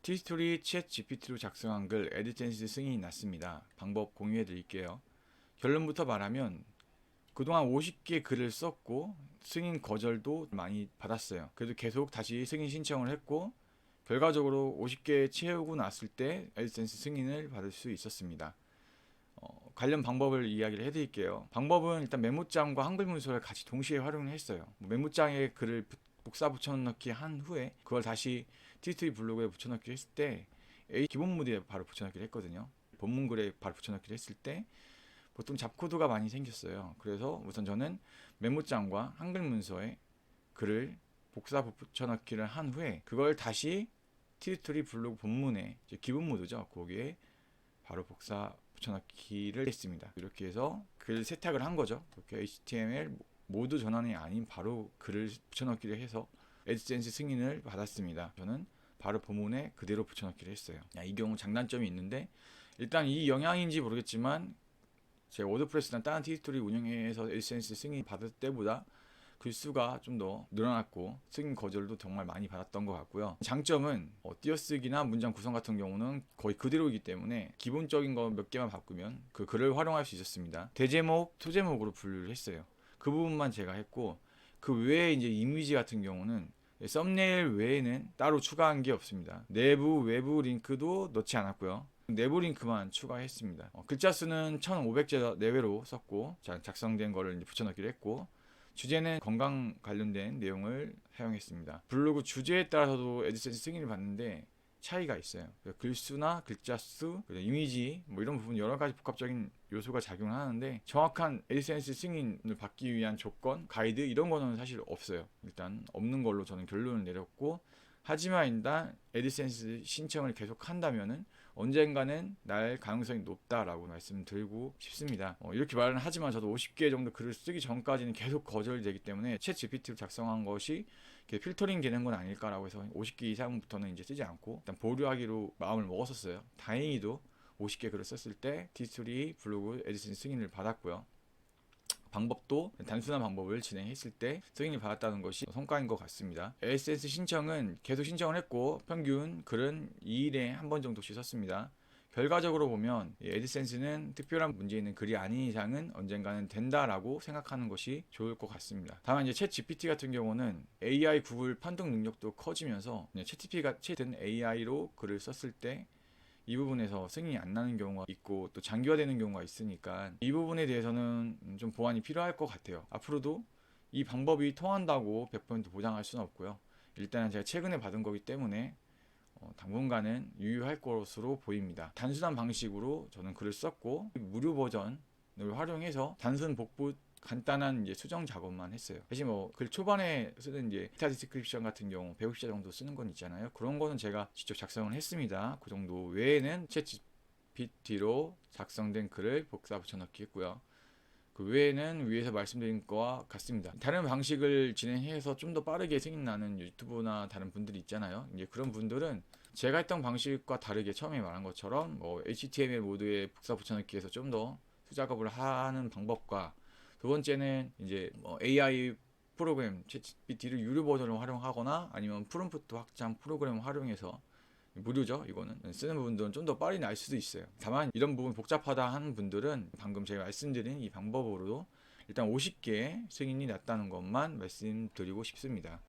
티스토리 챗 GPT로 작성한 글 애드센스 승인이 났습니다. 방법 공유해 드릴게요. 결론부터 말하면 그동안 50개 글을 썼고 승인 거절도 많이 받았어요. 그래도 계속 다시 승인 신청을 했고 결과적으로 50개 채우고 났을 때 애드센스 승인을 받을 수 있었습니다. 관련 방법을 이야기를 해드릴게요. 방법은 일단 메모장과 한글 문서를 같이 동시에 활용을 했어요. 메모장에 글을 복사 붙여넣기 한 후에 그걸 다시 티스토리 블로그에 붙여넣기 했을 때 기본 무드에 바로 붙여넣기를 했거든요. 본문 글에 바로 붙여넣기를 했을 때 보통 잡코드가 많이 생겼어요. 그래서 우선 저는 메모장과 한글 문서에 글을 복사 붙여넣기를 한 후에 그걸 다시 티스토리 블로그 본문에 기본 무드죠. 거기에 바로 복사 붙여넣기를 했습니다. 이렇게 해서 글 세탁을 한 거죠. 이렇게 HTML 모드 전환이 아닌 바로 글을 붙여넣기를 해서 애드센스 승인을 받았습니다. 저는 바로 본문에 그대로 붙여넣기를 했어요. 이 경우 장단점이 있는데 일단 이 영향인지 모르겠지만 제가 워드프레스나 다른 티스토리 운영해서 애드센스 승인 받을 때보다 글수가 좀 더 늘어났고 승인 거절도 정말 많이 받았던 것 같고요. 장점은 띄어쓰기나 문장 구성 같은 경우는 거의 그대로이기 때문에 기본적인 거 몇 개만 바꾸면 그 글을 활용할 수 있었습니다. 대제목, 소제목으로 분류를 했어요. 그 부분만 제가 했고 그 외에 이제 이미지 같은 경우는 썸네일 외에는 따로 추가한 게 없습니다. 내부, 외부 링크도 넣지 않았고요. 내부 링크만 추가했습니다. 글자 수는 1500자 내외로 썼고 작성된 거를 이제 붙여넣기로 했고 주제는 건강 관련된 내용을 사용했습니다. 블로그 주제에 따라서도 애드센스 승인을 받는데 차이가 있어요. 글수나 글자 수, 이미지 뭐 이런 부분 여러 가지 복합적인 요소가 작용을 하는데 정확한 애드센스 승인을 받기 위한 조건, 가이드 이런 거는 사실 없어요. 일단 없는 걸로 저는 결론을 내렸고 하지만 일단 애드센스 신청을 계속 한다면은 언젠가는 날 가능성이 높다라고 말씀드리고 싶습니다. 이렇게 말은 하지만 저도 50개 정도 글을 쓰기 전까지는 계속 거절되기 때문에 챗 GPT로 작성한 것이 필터링 되는 건 아닐까라고 해서 50개 이상부터는 이제 쓰지 않고 일단 보류하기로 마음을 먹었었어요. 다행히도 50개 글을 썼을 때 티스토리 블로그 애드센스 승인을 받았고요. 방법도 단순한 방법을 진행했을 때 승인을 받았다는 것이 성과인 것 같습니다. 애드센스 신청은 계속 신청을 했고 평균 글은 2일에 한 번 정도씩 썼습니다. 결과적으로 보면 애드센스는 특별한 문제 있는 글이 아닌 이상은 언젠가는 된다라고 생각하는 것이 좋을 것 같습니다. 다만 이제 챗 GPT 같은 경우는 AI 구글 판독 능력도 커지면서 챗 GPT가 된 AI로 글을 썼을 때 이 부분에서 승인이 안 나는 경우가 있고 또 장기화되는 경우가 있으니까 이 부분에 대해서는 좀 보완이 필요할 것 같아요. 앞으로도 이 방법이 통한다고 100% 보장할 수는 없고요. 일단은 제가 최근에 받은 거기 때문에 당분간은 유효할 것으로 보입니다. 단순한 방식으로 저는 글을 썼고 무료 버전을 활용해서 단순 복붙 간단한 이제 수정 작업만 했어요. 사실 뭐 글 초반에 쓰는 이제 기타 디스크립션 같은 경우 150자 정도 쓰는 건 있잖아요. 그런 거는 제가 직접 작성을 했습니다. 그 정도 외에는 챗 GPT로 작성된 글을 복사 붙여넣기 했고요. 그 외에는 위에서 말씀드린 것과 같습니다. 다른 방식을 진행해서 좀 더 빠르게 승인 나는 유튜브나 다른 분들이 있잖아요. 이제 그런 분들은 제가 했던 방식과 다르게 처음에 말한 것처럼 뭐 HTML 모드에 복사 붙여넣기해서 좀 더 수작업을 하는 방법과 두 번째는 이제 뭐 AI 프로그램 챗GPT를 유료 버전으로 활용하거나 아니면 프롬프트 확장 프로그램을 활용해서 무료죠. 이거는 쓰는 부분들은 좀 더 빨리 날 수도 있어요. 다만 이런 부분 복잡하다 하는 분들은 방금 제가 말씀드린 이 방법으로도 일단 50개 승인이 났다는 것만 말씀드리고 싶습니다.